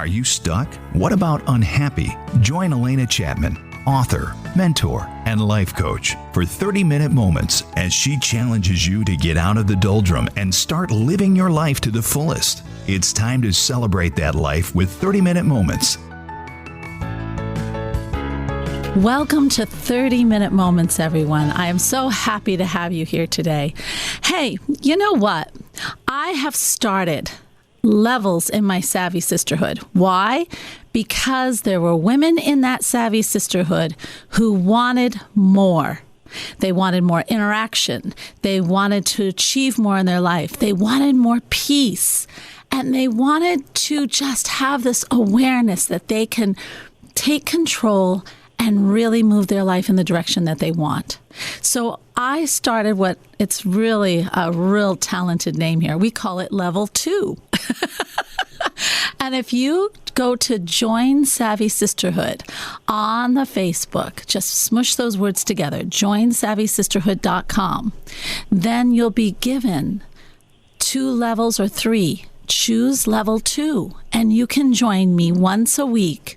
Are you stuck? What about unhappy? Join Alena Chapman, author, mentor, and life coach for 30-minute moments as she challenges you to get out of the doldrum and start living your life to the fullest. It's time to celebrate that life with 30-minute moments. Welcome to 30-Minute Moments, everyone. I am so happy to have you here today. Hey, you know what? I have started levels in my Savvy Sisterhood. Why? Because there were women in that Savvy Sisterhood who wanted more. They wanted more interaction. They wanted to achieve more in their life. They wanted more peace. And they wanted to just have this awareness that they can take control and really move their life in the direction that they want. So I started it's really a real talented name here. We call it Level 2. And if you go to Join Savvy Sisterhood on the Facebook, just smush those words together, joinsavvysisterhood.com, then you'll be given 2 levels or 3. Choose level 2, and you can join me once a week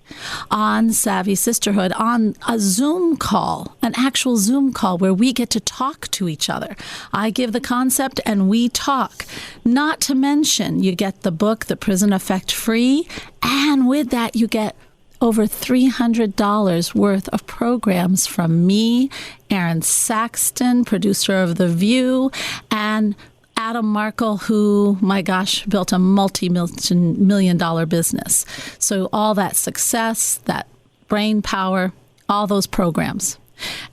on Savvy Sisterhood on a Zoom call, an actual Zoom call where we get to talk to each other. I give the concept and we talk. Not to mention, you get the book, The Prison Effect, free, and with that you get over $300 worth of programs from me, Aaron Saxton, producer of The View, and Adam Markle, who, my gosh, built a multi-million-dollar business. So all that success, that brain power, all those programs.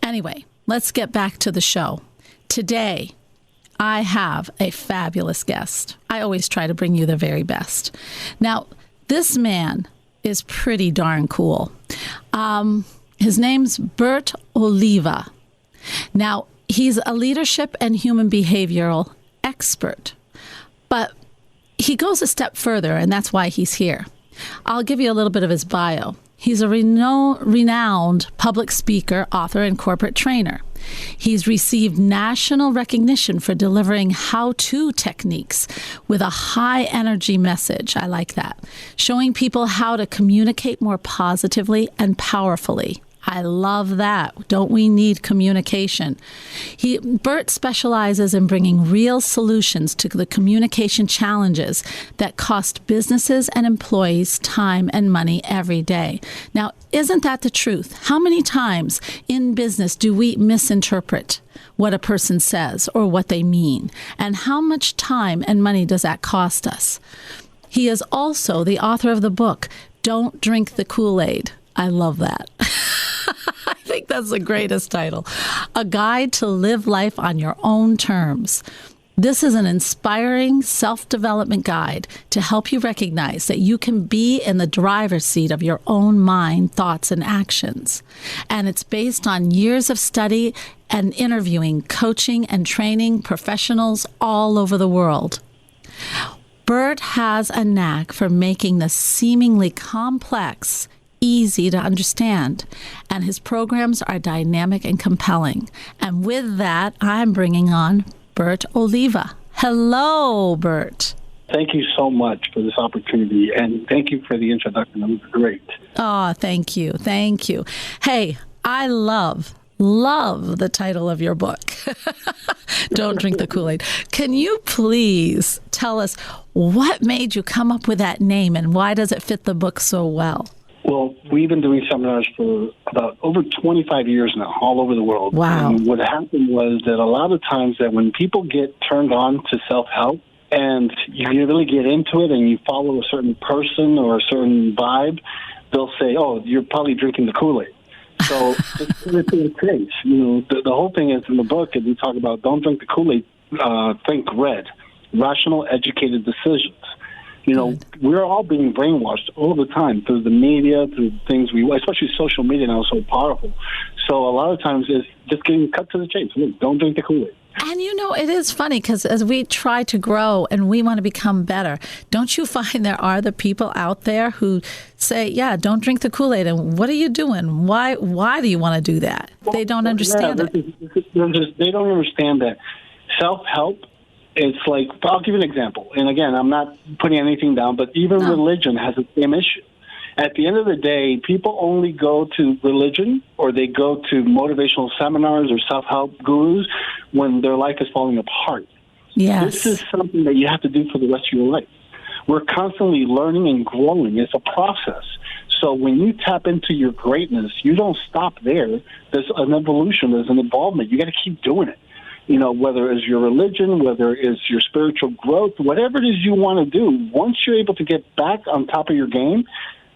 Anyway, let's get back to the show. Today, I have a fabulous guest. I always try to bring you the very best. Now, this man is pretty darn cool. His name's Burt Oliva. Now, he's a leadership and human behavioral expert, but he goes a step further, and that's why he's here. I'll give you a little bit of his bio. He's a renowned public speaker, author, and corporate trainer. He's received national recognition for delivering how-to techniques with a high-energy message. I like that. Showing people how to communicate more positively and powerfully. I love that. Don't we need communication? Burt specializes in bringing real solutions to the communication challenges that cost businesses and employees time and money every day. Now, isn't that the truth? How many times in business do we misinterpret what a person says or what they mean? And how much time and money does that cost us? He is also the author of the book, Don't Drink the Kool-Aid. I love that. I think that's the greatest title. A Guide to Live Life on Your Own Terms. This is an inspiring self-development guide to help you recognize that you can be in the driver's seat of your own mind, thoughts, and actions. And it's based on years of study and interviewing, coaching, and training professionals all over the world. Burt has a knack for making the seemingly complex easy to understand, and his programs are dynamic and compelling. And with that, I'm bringing on Burt Oliva. Hello, Burt. Thank you so much for this opportunity, and thank you for the introduction. It was great. Oh, thank you. Thank you. Hey, I love the title of your book, Don't Drink the Kool-Aid. Can you please tell us what made you come up with that name, and why does it fit the book so well? Well, we've been doing seminars for about over 25 years now, all over the world. Wow. And what happened was that a lot of times that when people get turned on to self-help and you really get into it and you follow a certain person or a certain vibe, they'll say, oh, you're probably drinking the Kool-Aid. So it's the case. You know, the whole thing is in the book, and we talk about don't drink the Kool-Aid, think red, rational, educated decisions. You know, we're all being brainwashed all the time through the media, through things especially social media now is so powerful. So a lot of times it's just getting cut to the chase. Look, don't drink the Kool-Aid. And you know, it is funny because as we try to grow and we want to become better, don't you find there are the people out there who say, yeah, don't drink the Kool-Aid. And what are you doing? Why do you want to do that? They don't understand it. They don't understand that self-help It's like, I'll give you an example. And again, I'm not putting anything down, but even religion has the same issue. At the end of the day, people only go to religion or they go to motivational seminars or self-help gurus when their life is falling apart. Yes. This is something that you have to do for the rest of your life. We're constantly learning and growing. It's a process. So when you tap into your greatness, you don't stop there. There's an evolution. There's an involvement. You got to keep doing it. Whether it's your religion, whether it's your spiritual growth, whatever it is you want to do, once you're able to get back on top of your game,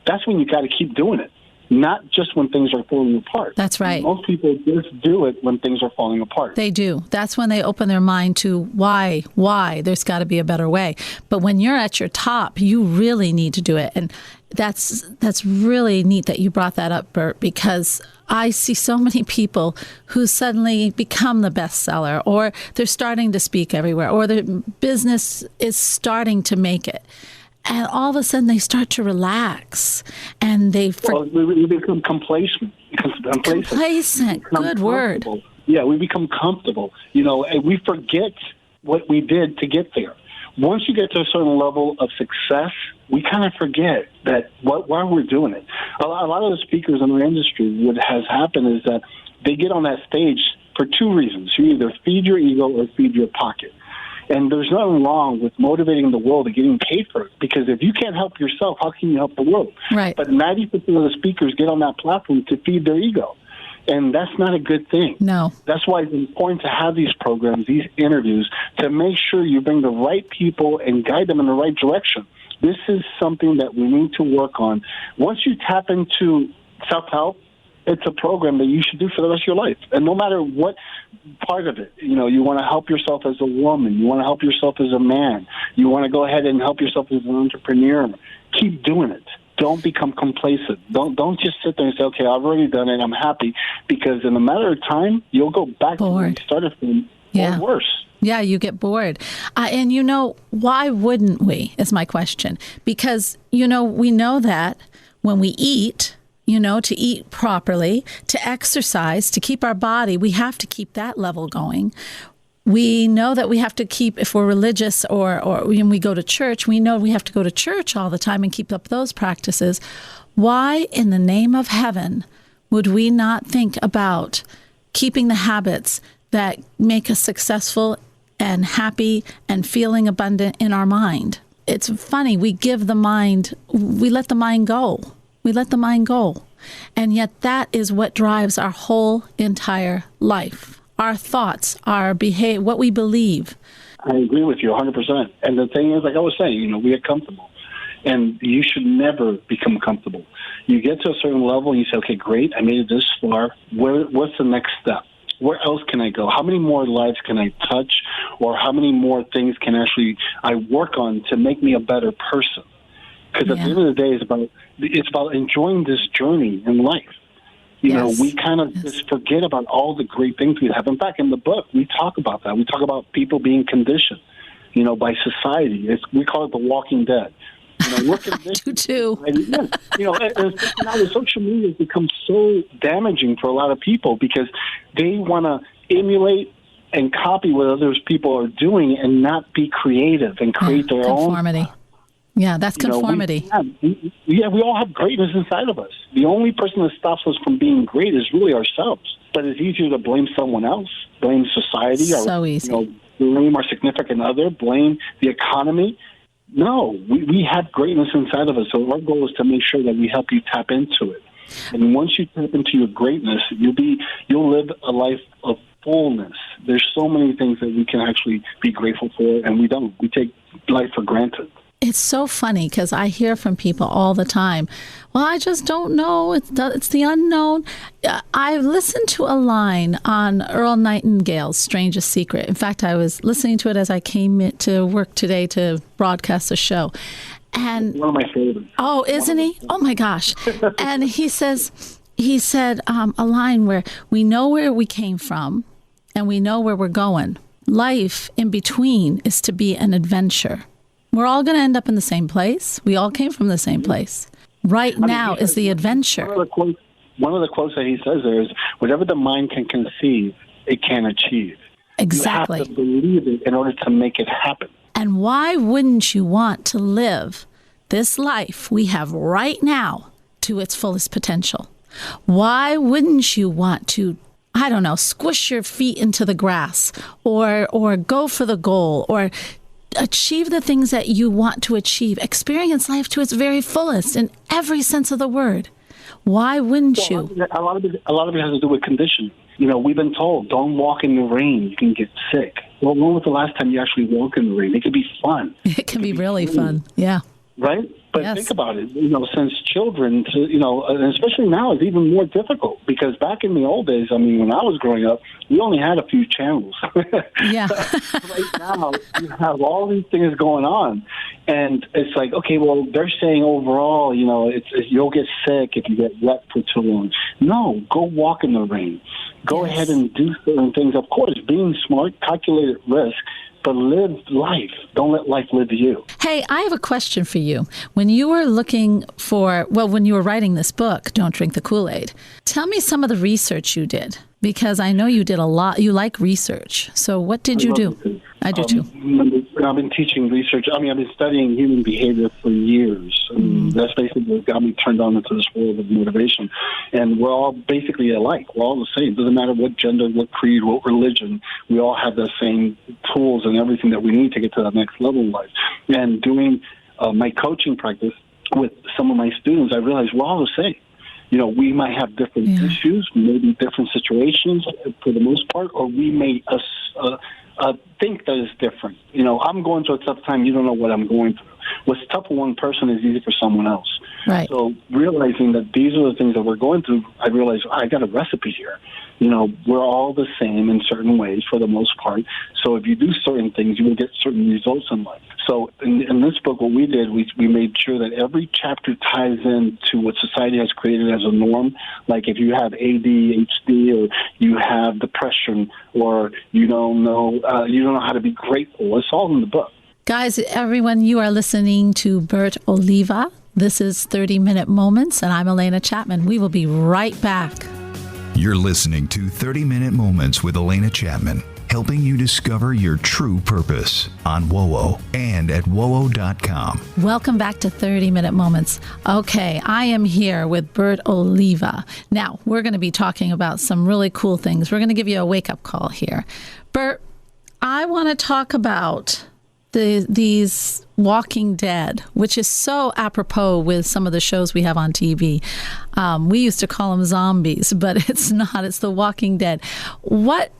that's when you got to keep doing it, not just when things are falling apart. That's right. Most people just do it when things are falling apart. They do. That's when they open their mind to why. There's got to be a better way. But when you're at your top, you really need to do it. And that's really neat that you brought that up, Burt, because I see so many people who suddenly become the bestseller, or they're starting to speak everywhere, or their business is starting to make it. And all of a sudden, they start to relax, and they we become complacent. Complacent. Good word. Yeah, we become comfortable. And we forget what we did to get there. Once you get to a certain level of success, we kind of forget that why we're doing it. A lot of the speakers in our industry, what has happened is that they get on that stage for two reasons. You either feed your ego or feed your pocket. And there's nothing wrong with motivating the world and getting paid for it, because if you can't help yourself, how can you help the world? Right. But 90% of the speakers get on that platform to feed their ego, and that's not a good thing. No. That's why it's important to have these programs, these interviews, to make sure you bring the right people and guide them in the right direction. This is something that we need to work on. Once you tap into self-help, it's a program that you should do for the rest of your life. And no matter what part of it, you want to help yourself as a woman, you want to help yourself as a man, you want to go ahead and help yourself as an entrepreneur, keep doing it. Don't become complacent. Don't just sit there and say, okay, I've already done it, I'm happy, because in a matter of time, you'll go back to where you started from, or worse. Yeah, you get bored. And why wouldn't we, is my question. Because, we know that when we eat, to eat properly, to exercise, to keep our body, we have to keep that level going. We know that we have to keep, if we're religious or when we go to church, we know we have to go to church all the time and keep up those practices. Why in the name of heaven would we not think about keeping the habits that make us successful and happy and feeling abundant in our mind? It's funny, we let the mind go. We let the mind go. And yet that is what drives our whole entire life. Our thoughts, our behavior, what we believe. I agree with you 100%. And the thing is, like I was saying, we get comfortable. And you should never become comfortable. You get to a certain level and you say, okay, great, I made it this far. What's the next step? Where else can I go? How many more lives can I touch? Or how many more things can I work on to make me a better person? Because at the end of the day, it's about enjoying this journey in life. We kind of just forget about all the great things we have. In fact, in the book, we talk about that. We talk about people being conditioned, by society. We call it the walking dead. We're conditioned. I do too. And now the social media has become so damaging for a lot of people because they want to emulate and copy what other people are doing and not be creative and create their conformity. Yeah, that's conformity. We all have greatness inside of us. The only person that stops us from being great is really ourselves. But it's easier to blame someone else, blame society, blame our significant other, blame the economy. No, we have greatness inside of us. So our goal is to make sure that we help you tap into it. And once you tap into your greatness, you'll live a life of fullness. There's so many things that we can actually be grateful for, and we don't. We take life for granted. It's so funny because I hear from people all the time, well, I just don't know. It's the unknown. I listened to a line on Earl Nightingale's Strangest Secret. In fact, I was listening to it as I came to work today to broadcast the show. And one of my favorites. Oh, isn't he? Oh, my gosh. And he said a line where we know where we came from and we know where we're going. Life in between is to be an adventure. We're all going to end up in the same place. We all came from the same place. Now is the adventure. One of the quotes that he says there is, whatever the mind can conceive, it can achieve. Exactly. You have to believe it in order to make it happen. And why wouldn't you want to live this life we have right now to its fullest potential? Why wouldn't you want to, I don't know, squish your feet into the grass or go for the goal or achieve the things that you want to achieve, experience life to its very fullest in every sense of the word? Why wouldn't you? A lot of it has to do with conditioning. We've been told, don't walk in the rain, you can get sick. Well, when was the last time you actually walked in the rain? It could be fun. It can be really fun. Yeah. Right? But Yes. think about it, since children, and especially now, it's even more difficult because back in the old days, when I was growing up, we only had a few channels. Yeah. Right now, you have all these things going on. And it's like, okay, well, they're saying overall, it's you'll get sick if you get wet for too long. No, go walk in the rain. Go Yes. ahead and do certain things. Of course, being smart, calculated risk, but live life. Don't let life live you. Hey, I have a question for you. When you were when you were writing this book, Don't Drink the Kool-Aid, tell me some of the research you did, because I know you did a lot. You like research. So what did you do? I do too. I've been teaching research. I've been studying human behavior for years. And that's basically what got me turned on into this world of motivation. And we're all basically alike. We're all the same. It doesn't matter what gender, what creed, what religion. We all have the same tools and everything that we need to get to the next level in life. And doing my coaching practice with some of my students, I realized we're all the same. We might have different issues, maybe different situations for the most part, or we may think that it's different. I'm going through a tough time. You don't know what I'm going through. What's tough for one person is easy for someone else. Right. So realizing that these are the things that we're going through, I realized I got a recipe here. We're all the same in certain ways for the most part. So if you do certain things, you will get certain results in life. So in this book, what we did, we made sure that every chapter ties in to what society has created as a norm. Like if you have ADHD or you have depression or you don't know how to be grateful, it's all in the book. Guys, everyone, you are listening to Burt Oliva. This is 30-Minute Moments, and I'm Alena Chapman. We will be right back. You're listening to 30-Minute Moments with Alena Chapman, helping you discover your true purpose on WOWO and at WOWO.com. Welcome back to 30-Minute Moments. Okay, I am here with Burt Oliva. Now, we're going to be talking about some really cool things. We're going to give you a wake-up call here. Burt, I want to talk about these Walking Dead, which is so apropos with some of the shows we have on TV. We used to call them zombies, but it's not. It's the Walking Dead. What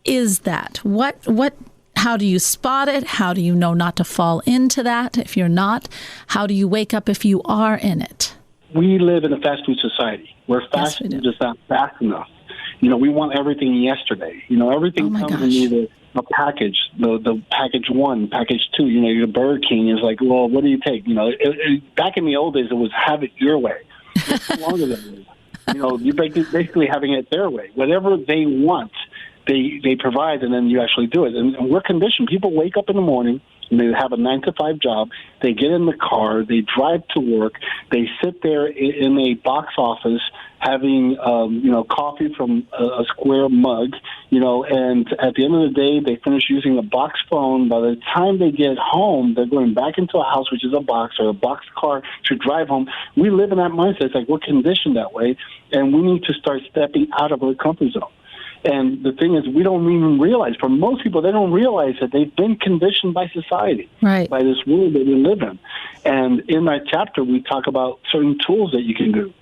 is that? How do you spot it? How do you know not to fall into that if you're not? How do you wake up if you are in it? We live in a fast food society where fast food is not fast enough. We want everything yesterday. Everything comes in either a package, the package 1, package 2. Your Burger King is like, well, what do you take? Back in the old days, it was have it your way. It's no longer that way. You're basically having it their way. Whatever they want, they provide, and then you actually do it. And we're conditioned. People wake up in the morning, and they have a 9-to-5 job. They get in the car. They drive to work. They sit there in a box office having, coffee from a square mug, and at the end of the day, they finish using a box phone. By the time they get home, they're going back into a house, which is a box or a box car to drive home. We live in that mindset. It's like we're conditioned that way, and we need to start stepping out of our comfort zone. And the thing is, we don't even realize, for most people, they don't realize that they've been conditioned by society, right, by this world that we live in. And in that chapter, we talk about certain tools that you can do.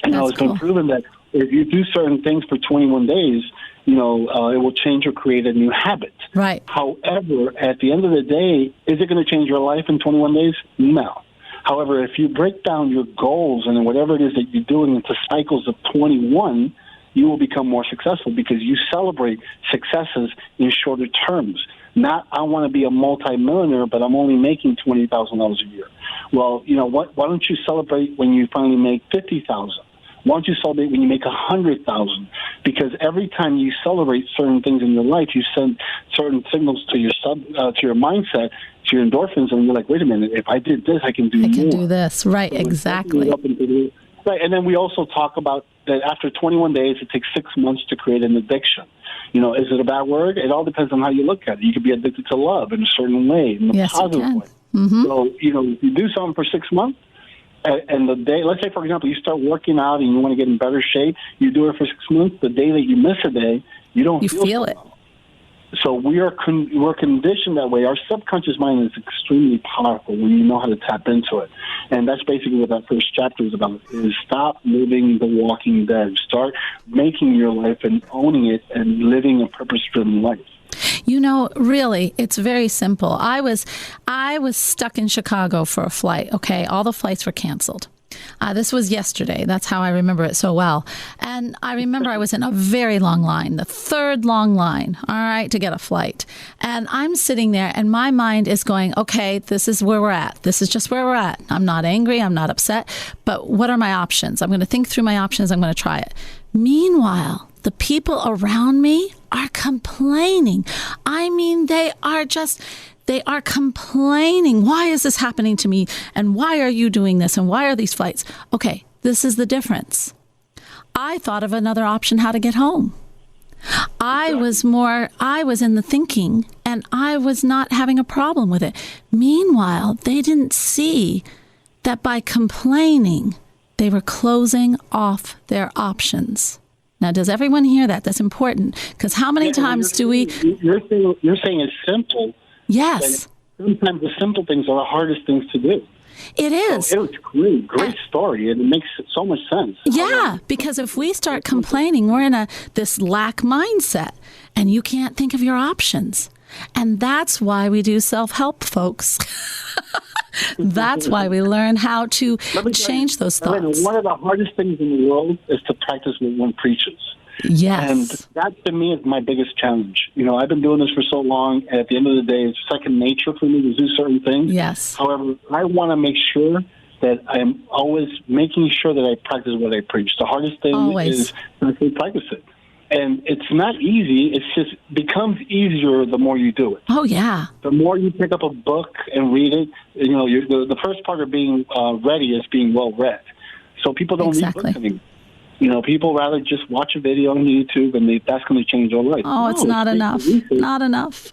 It's been proven that if you do certain things for 21 days, it will change or create a new habit. Right. However, at the end of the day, is it going to change your life in 21 days? No. However, if you break down your goals and whatever it is that you're doing into cycles of 21, you will become more successful because you celebrate successes in shorter terms. Not, I want to be a multimillionaire, but I'm only making $20,000 a year. Well, what? Why don't you celebrate when you finally make $50,000? Why don't you celebrate when you make $100,000? Because every time you celebrate certain things in your life, you send certain signals to your to your mindset, to your endorphins, and you're like, wait a minute, if I did this, I can do more. I can do this. Right, so exactly. Right, and then we also talk about that after 21 days, it takes 6 months to create an addiction. Is it a bad word? It all depends on how you look at it. You could be addicted to love in a certain way, in a Yes, you positive can. way. So, you do something for 6 months, and the day, let's say, for example, you start working out and you want to get in better shape, you do it for 6 months. The day that you miss a day, you don't feel so it. well. So we're conditioned that way. Our subconscious mind is extremely powerful when you know how to tap into it. And that's basically what that first chapter is about, is stop living the walking dead. Start making your life and owning it and living a purpose-driven life. Really, it's very simple. I was stuck in Chicago for a flight, okay? All the flights were canceled. This was yesterday. That's how I remember it so well. And I remember I was in a very long line, the third long line, all right, to get a flight. And I'm sitting there and my mind is going, okay, this is where we're at. This is just where we're at. I'm not angry. I'm not upset. But what are my options? I'm going to think through my options. I'm going to try it. Meanwhile, the people around me are complaining. I mean, they are complaining. Why is this happening to me? And why are you doing this? And why are these flights? Okay, this is the difference. I thought of another option how to get home. I was in the thinking, and I was not having a problem with it. Meanwhile, they didn't see that by complaining, they were closing off their options. Now, does everyone hear that? That's important, because how many times do we... You're saying it's simple. Yes. Sometimes the simple things are the hardest things to do. It is. So it was great story, and it makes so much sense. Yeah, because if we start complaining, we're in this lack mindset, and you can't think of your options. And that's why we do self-help, folks. That's why we learn how to change those thoughts. One of the hardest things in the world is to practice what one preaches. Yes. And that, to me, is my biggest challenge. I've been doing this for so long, and at the end of the day, it's second nature for me to do certain things. Yes. However, I want to make sure that I'm always making sure that I practice what I preach. The hardest thing is to actually practice it. And it's not easy. It's just becomes easier the more you do it. Oh, yeah. The more you pick up a book and read it, the first part of being ready is being well read. So people don't read books anymore. People rather just watch a video on YouTube, and that's going to change their life. Oh, it's not enough. Not enough.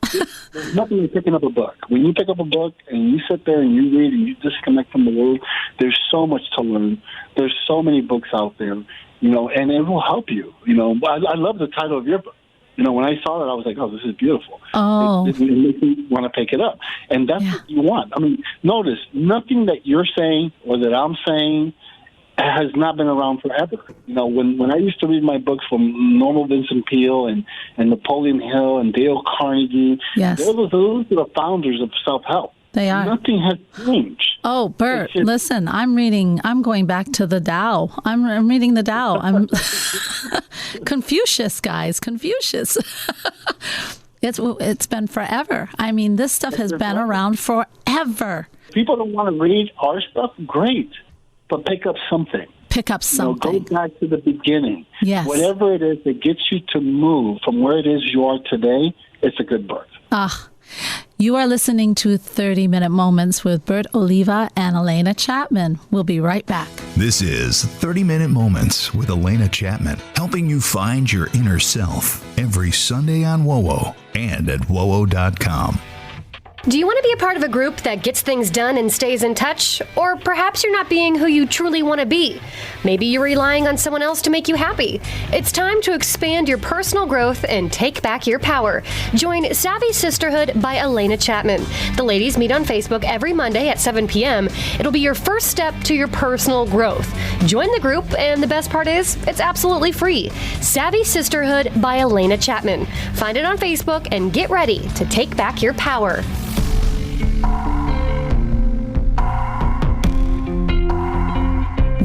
There's nothing like picking up a book. When you pick up a book and you sit there and you read and you disconnect from the world, there's so much to learn. There's so many books out there, and it will help you. I love the title of your book. When I saw that, I was like, oh, this is beautiful. Oh. It makes me want to pick it up. And that's what you want. I mean, notice, nothing that you're saying or that I'm saying has not been around forever. When I used to read my books from Norman Vincent Peale and Napoleon Hill and Dale Carnegie, those are the founders of self-help. They are. Nothing has changed. Oh, Burt, listen, I'm going back to the Tao. I'm reading the Tao. I'm Confucius, guys, Confucius. It's been forever. I mean, this stuff has been around forever. People don't want to read our stuff? Great. But pick up something. Pick up something. Go back to the beginning. Yes. Whatever it is that gets you to move from where it is you are today, it's a good book. You are listening to 30-Minute Moments with Burt Oliva and Alena Chapman. We'll be right back. This is 30-Minute Moments with Alena Chapman, helping you find your inner self every Sunday on WOWO and at WOWO.com. Do you want to be a part of a group that gets things done and stays in touch? Or perhaps you're not being who you truly want to be. Maybe you're relying on someone else to make you happy. It's time to expand your personal growth and take back your power. Join Savvy Sisterhood by Alena Chapman. The ladies meet on Facebook every Monday at 7 p.m. It'll be your first step to your personal growth. Join the group, and the best part is, it's absolutely free. Savvy Sisterhood by Alena Chapman. Find it on Facebook and get ready to take back your power.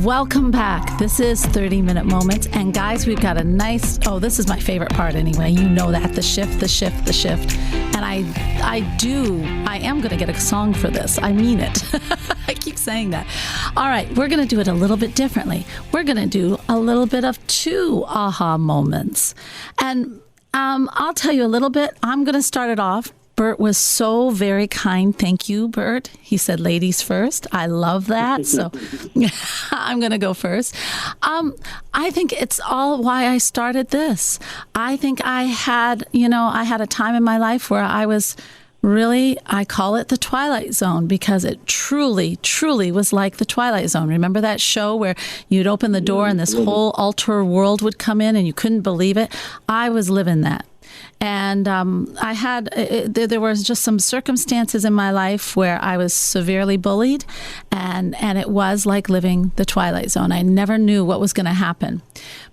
Welcome back. This is 30-Minute Moments. And guys, we've got a nice, this is my favorite part anyway. You know that, the shift. And I am going to get a song for this. I mean it. I keep saying that. All right, we're going to do it a little bit differently. We're going to do a little bit of 2 aha moments. And I'll tell you a little bit. I'm going to start it off. Burt was so very kind. Thank you, Burt. He said, ladies first. I love that. So I'm going to go first. I think it's all why I started this. I think I had a time in my life where I was really, I call it the Twilight Zone because it truly, truly was like the Twilight Zone. Remember that show where you'd open the door and this whole alter world would come in and you couldn't believe it? I was living that. And there was just some circumstances in my life where I was severely bullied, and it was like living the Twilight Zone. I never knew what was going to happen.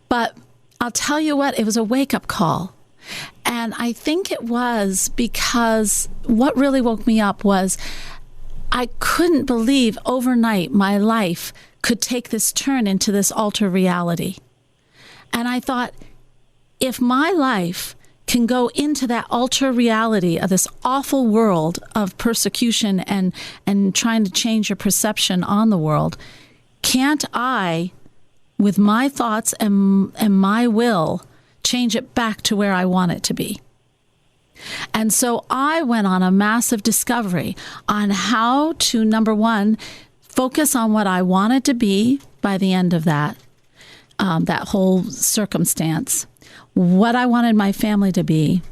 But I'll tell you what, it was a wake-up call. And I think it was because what really woke me up was I couldn't believe overnight my life could take this turn into this alter reality. And I thought, if my life can go into that alter reality of this awful world of persecution and trying to change your perception on the world, can't I, with my thoughts and my will, change it back to where I want it to be? And so I went on a massive discovery on how to, number one, focus on what I wanted to be by the end of that whole circumstance, what I wanted my family to be,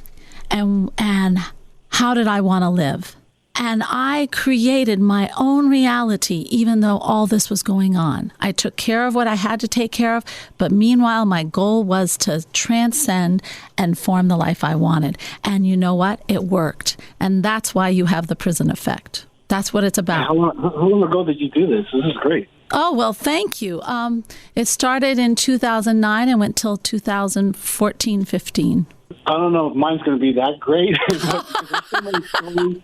and how did I want to live. And I created my own reality, even though all this was going on. I took care of what I had to take care of, but meanwhile, my goal was to transcend and form the life I wanted. And you know what? It worked. And that's why you have the prison effect. That's what it's about. How long ago did you do this? This is great. Oh, well, thank you. It started in 2009 and went till 2014, 15. I don't know if mine's going to be that great. There's so many stories.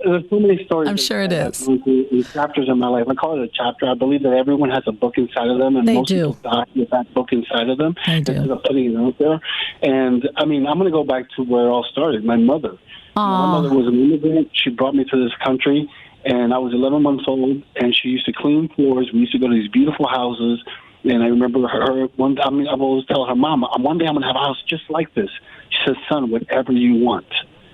There's so many stories. I'm sure it is. In chapters in my life. I call it a chapter. I believe that everyone has a book inside of them, and most people die with that book inside of them. They do. Instead of putting it out there. And, I'm going to go back to where it all started. My mother. My mother was an immigrant. She brought me to this country, and I was 11 months old, and she used to clean floors. We used to go to these beautiful houses. And I remember her one. I always tell her, "Mom, one day I'm going to have a house just like this." She says, "Son, whatever you want,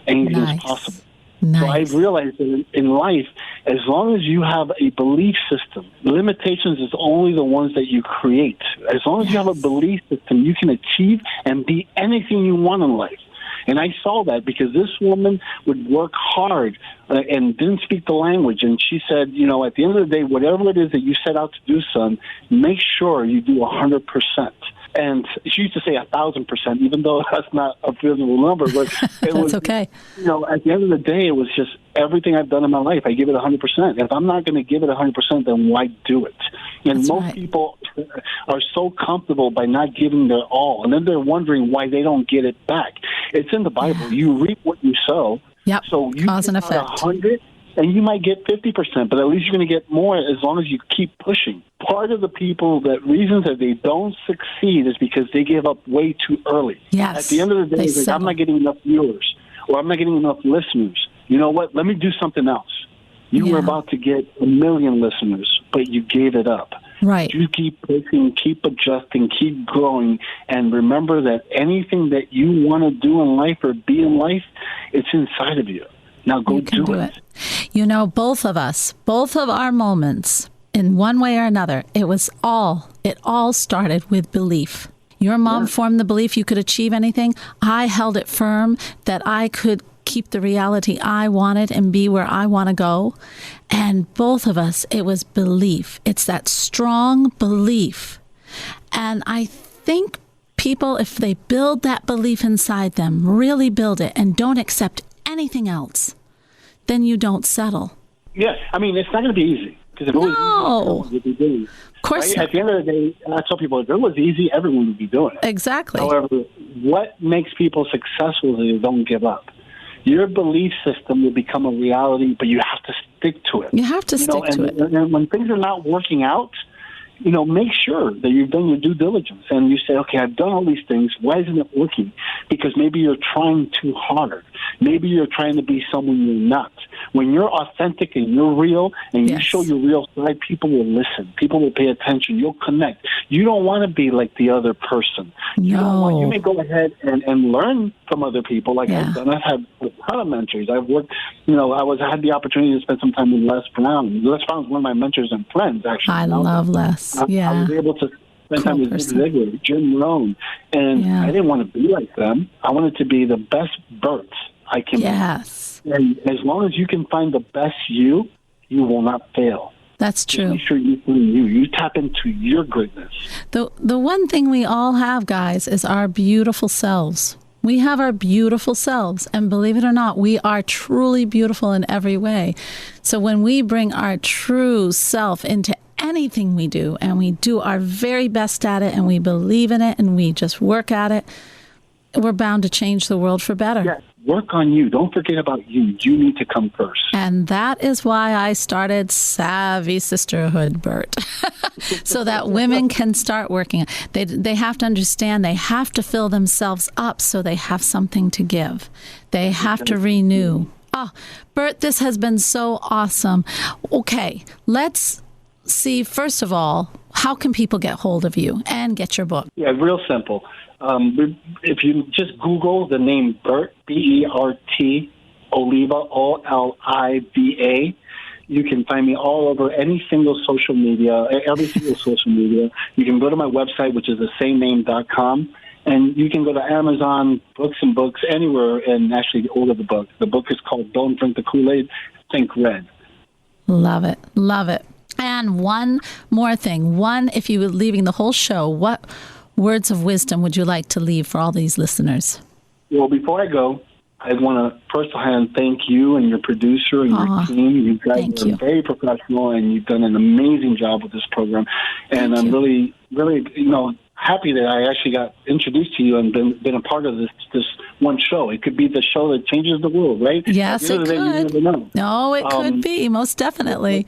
anything is possible." Nice. So I've realized that in life, as long as you have a belief system, limitations is only the ones that you create. As long as you have a belief system, you can achieve and be anything you want in life. And I saw that because this woman would work hard and didn't speak the language. And she said, at the end of the day, whatever it is that you set out to do, son, make sure you do 100%. And she used to say 1,000%, even though that's not a physical number. But it was okay. At the end of the day, it was just everything I've done in my life. I give it 100%. If I'm not going to give it 100%, then why do it? And most people are so comfortable by not giving their all, and then they're wondering why they don't get it back. It's in the Bible. Yeah. You reap what you sow. Yep. So you cause and get effect. 100, and you might get 50%, but at least you're going to get more as long as you keep pushing. Part of the reasons that they don't succeed is because they give up way too early. Yes. At the end of the day, it's like, I'm not getting enough viewers, or I'm not getting enough listeners. You know what? Let me do something else. You were about to get 1 million listeners, but you gave it up. Right. You keep pushing, keep adjusting, keep growing, and remember that anything that you want to do in life or be in life, it's inside of you. Now go do it. Both of us, both of our moments, in one way or another, it all started with belief. Your mom formed the belief you could achieve anything. I held it firm that I could keep the reality I wanted and be where I want to go. And both of us, it was belief. It's that strong belief. And I think people, if they build that belief inside them, really build it and don't accept anything else, then you don't settle. Yes. It's not going to be easy. Because if it was easy, everyone would be doing it. Of course not. At the end of the day, I tell people, if it was easy, everyone would be doing it. Exactly. However, what makes people successful is they don't give up. Your belief system will become a reality, but you have to stick to it. You have to stick to it. And when things are not working out, make sure that you've done your due diligence. And you say, okay, I've done all these things. Why isn't it working? Because maybe you're trying too hard. Maybe you're trying to be someone you're not. When you're authentic and you're real and you show your real side, people will listen. People will pay attention. You'll connect. You don't want to be like the other person. You may go ahead and learn from other people like I've done. I've had a ton of mentors. I've worked, I had the opportunity to spend some time with Les Brown. Les Brown is one of my mentors and friends, actually. I love Les. I was able to spend time with Ziegler, Jim Rohn, and I didn't want to be like them. I wanted to be the best Burt I can be. And as long as you can find the best you will not fail. That's true. Just make sure you find you. You tap into your greatness. The one thing we all have, guys, is our beautiful selves. We have our beautiful selves. And believe it or not, we are truly beautiful in every way. So when we bring our true self into anything we do, and we do our very best at it, and we believe in it, and we just work at it, we're bound to change the world for better. Yes. Work on you. Don't forget about you. You need to come first. And that is why I started Savvy Sisterhood, Burt, so that women can start working. They have to understand they have to fill themselves up so they have something to give. They have to renew. Oh, Burt, this has been so awesome. Okay, let's see, first of all, how can people get hold of you and get your book? Yeah, real simple. If you just Google the name Burt, B-E-R-T, Oliva, O-L-I-V-A, you can find me all over any single social media, every single social media. You can go to my website, which is the same name.com, and you can go to Amazon, Books, anywhere, and actually order the book. The book is called Don't Drink the Kool-Aid, Think Red. Love it. Love it. And one more thing. If you were leaving the whole show, what words of wisdom would you like to leave for all these listeners? Well, before I go, I want to first of all thank you and your producer and your team. You guys are very professional, and you've done an amazing job with this program. And I'm really, really, happy that I actually got introduced to you and been a part of this one show. It could be the show that changes the world, right? Yes, it could. You never know. No, it could be, most definitely.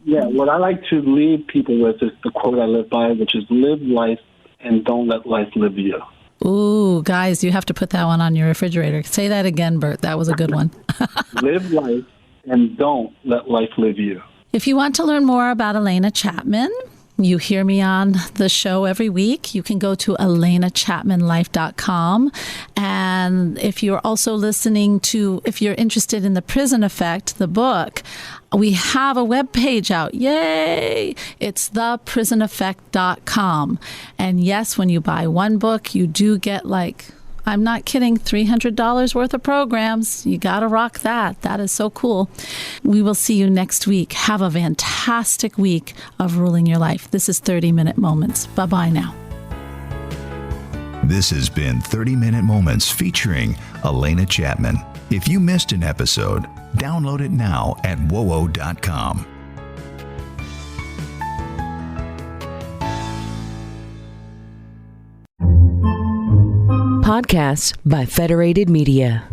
Yeah, what I like to leave people with is the quote I live by, which is live life and don't let life live you. Ooh, guys, you have to put that one on your refrigerator. Say that again, Burt. That was a good one. Live life and don't let life live you. If you want to learn more about Alena Chapman, you hear me on the show every week. You can go to alenachapmanlife.com. And if you're also if you're interested in The Prison Effect, the book, we have a webpage out. Yay! It's theprisoneffect.com. And yes, when you buy one book, you do get I'm not kidding, $300 worth of programs. You got to rock that. That is so cool. We will see you next week. Have a fantastic week of ruling your life. This is 30-Minute Moments. Bye-bye now. This has been 30-Minute Moments featuring Alena Chapman. If you missed an episode, download it now at wowo.com. Podcasts by Federated Media.